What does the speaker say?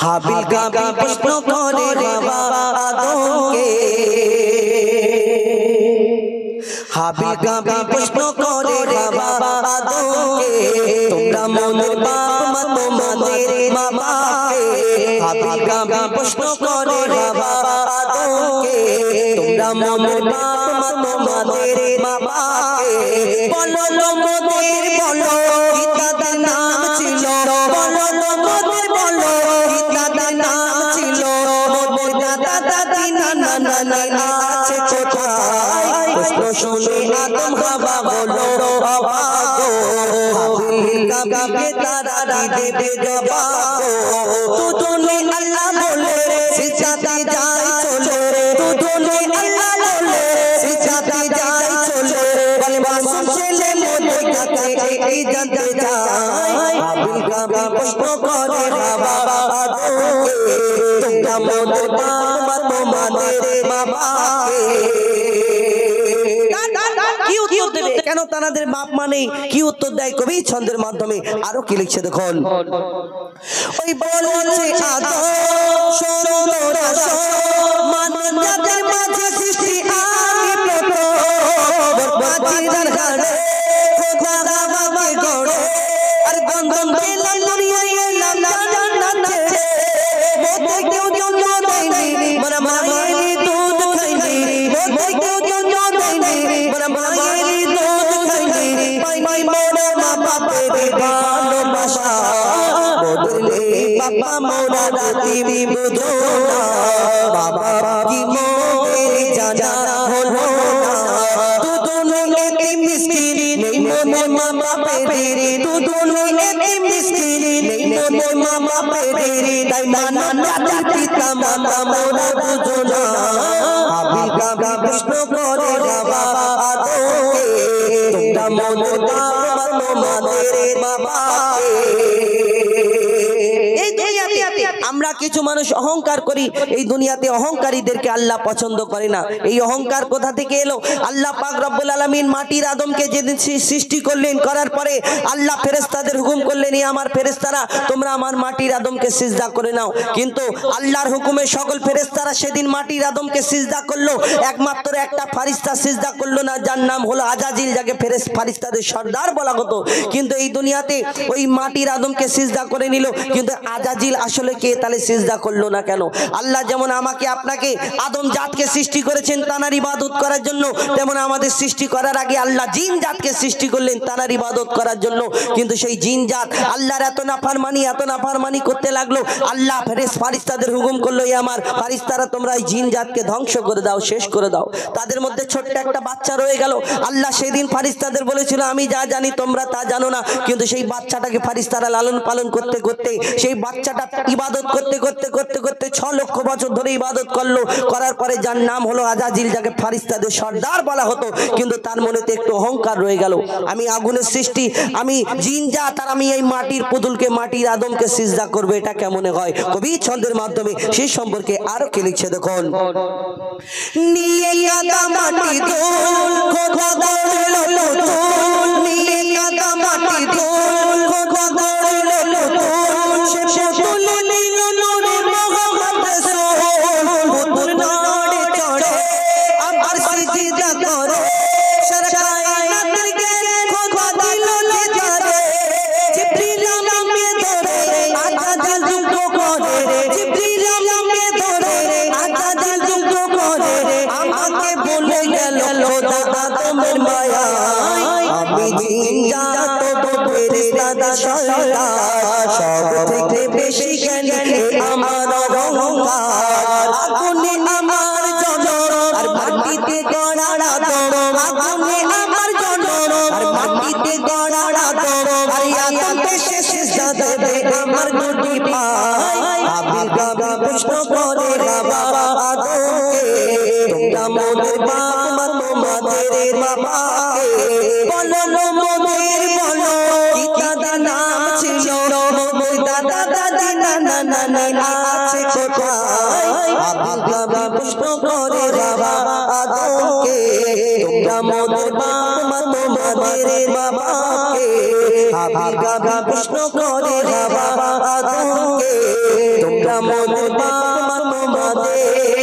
হাবিল কাবিল প্রশ্ন করে বাবা আদমকে, হাবিল কাবিল প্রশ্ন করে বাবা আদমকে, তোমরা মনের বাপ মা তোমাদের মা বাপকে। হাবিল কাবিল প্রশ্ন করে বাবা আদমকে, তোমরা মনের বাপ মা তোমাদের মা বাপকে। বলো লোকদের বলো কি তাদের নাম ছিল, বলো লোকদের বলো কি তাদের নাম ছিল। মোদের দাদা দাদি নানা নানি আছে কোথায়, প্রশ্ন শুনে আদম হাওয়া বলো বাবা গো। হাবিল কাবিলকে তারা দেবে জবাব, দুজনে আল্লাহ বলে সিজদাতে যায় চলে, দুজনে আল্লাহ বলে সিজদাতে যায় চলে। বলে মাসুম ছেলে মোদের কাছে এই জানতে চায়, হাবিল কাবিল প্রশ্ন করে বাবা আদমকে, তোমরা মোদের বাপ মা তোমাদের মা বাপকে। কি উত্তর দেবে, কেন তাদের বাপ মানে কি উত্তর দেয় কবি ছন্দের মাধ্যমে আরো কি লিখছে দেখুন। ওই বলেছে আদম শোনো তোরা শোন, মানবজাতির মাঝে সৃষ্টি আমি প্রথম, বরবাদির হাড়ে খোদা আমাকে গড়ে, আর গন্ধম পেলাম দুনিয়ায় এলাম জান্নাতে। মোদের কেউ জন্ম দেয়নি মোরা মায়েরই দুধ খাইনি, মোদের কেউ জন্ম দেয়নি মোরা মায়েরই দুধ খাইনি। পাই মোরা মা বাপের ভালোবাসা, মোদের নেই বাবা মোরা রাতি বুঝো না, বাবা কি মোদের জানা হলো না। দুজনে একই মিসকিন নেই মোদের মা বাপের, দুজনে একই মিসকিন নেই মোদের মা বাপের। তাই নানা নানা পিতা মাতা মোরা বুঝো না, হাবিল কাবিল প্রশ্ন করে বাবা আদমকে, তোমরা মোদের বাপ মা তোমাদের মা বাপকে। আমরা কিছু মানুষ অহংকার করি, এই দুনিয়াতে অহংকারীদেরকে আল্লাহ পছন্দ করে না। এই অহংকার কোথা থেকে এলো? আল্লাহ পাক রব্বুল আলামিন মাটির আদমকে যেদিন সৃষ্টি করলেন, করার পরে আল্লাহ ফেরেশতাদের হুকুম করলেন, আমার ফেরেশতারা তোমরা আমার মাটির আদমকে সিজদা করে নাও। কিন্তু আল্লাহর হুকুমে সকল ফেরেশতারা সেদিন মাটির আদমকে সিজদা করলো, একমাত্র একটা ফারিস্তা সিজদা করলো না, যার নাম হলো আজাজিল, যাকে ফারিস্তাদের সর্দার বলা হতো। কিন্তু এই দুনিয়াতে ওই মাটির আদমকে সিজদা করে নিল, কিন্তু আজাজিল আসলে কে, তাহলে সিজদা করলো না কেন? আল্লাহ যেমন আমাকে আপনাকে আদম জাতকে সৃষ্টি করেছেন তানার ইবাদত করার জন্য, তেমন আমাদের সৃষ্টি করার আগে আল্লাহ জিন জাতকে সৃষ্টি করলেন তানার ইবাদত করার জন্য। কিন্তু সেই জিন জাত আল্লাহর এত নাফরমানি করতে লাগলো, আল্লাহ ফারিস্তাদের হুকুম করলো, আমার ফারিস্তারা তোমরা এই জিন জাতকে ধ্বংস করে দাও, শেষ করে দাও। তাদের মধ্যে ছোট্ট একটা বাচ্চা রয়ে গেল। আল্লাহ সেদিন ফারিস্তাদের বলেছিল, আমি যা জানি তোমরা তা জানো না। কিন্তু সেই বাচ্চাটাকে ফারিস্তারা লালন পালন করতে করতে, সেই বাচ্চাটা ইবাদত করতে করতে করতে করতে 6 লক্ষ বছর ধরে ইবাদত করলো, করার পরে যার নাম হলো আজাজিল, যাকে ফারিস্তাদের সর্দার বলা হতো। কিন্তু তার মনেতে একটু অহংকার রয়ে গেল, আমি আগুনের সৃষ্টি, আমি জিন জাত, আর আমি এই মাটির পুতুলকে, মাটির আদমকে সিজদা করবো, এটা কেমনে হয়? কবি ছন্দের মাধ্যমে সেই সম্পর্কে আরো কি লিখছে দেখুন। নিয়ে কাদা মাটি ধুল খোদা গড়ল পুতুল, নিয়ে কাদা মাটি ধুল খোদা গড়ল পুতুল, সে পুতুল নিল নূরে মুহাম্মদ রাসূল, পুতুল নড়ে চড়ে আবার সিজদা করে, সারা কায়নাতের জ্ঞান খোদা দিল নিজারে। জিবরিল আমাকে ধরে আজাজিল যুদ্ধ করে, জিবরিল আমাকে ধরে আজাজিল যুদ্ধ করে, আমাকে বলে গেল খোদা আদমের মায়া, আমি জিন জাত তো ফেরেশতা সর্দার, সব থেকে বেশি জ্ঞানী আমার অহংকার। আগুনে আমার জনম আর মাটিতে গড়া আদম, আগুনে আমার জনম আর মাটিতে গড়া আদম, আর আদম দেশে সিজদা দেবে আমার দুটি পায়। হাবিল কাবিল প্রশ্ন করে বাবা আদমকে, তোমরা মোদের বাপ মা তোমাদের মা বাপকে। বলো মোদের বলো কি তাদের নাম ছিল, মোদের দাদা দাদি নানা নানি আছে কোথায়? হাবিল কাবিল প্রশ্ন করে বাবা আদমকে, তোমরা মোদের বাপ মা তোমাদের মা বাপকে। হাবিল কাবিল প্রশ্ন করে বাবা আদমকে, তোমরা মোদের বাপ মা তোমাদের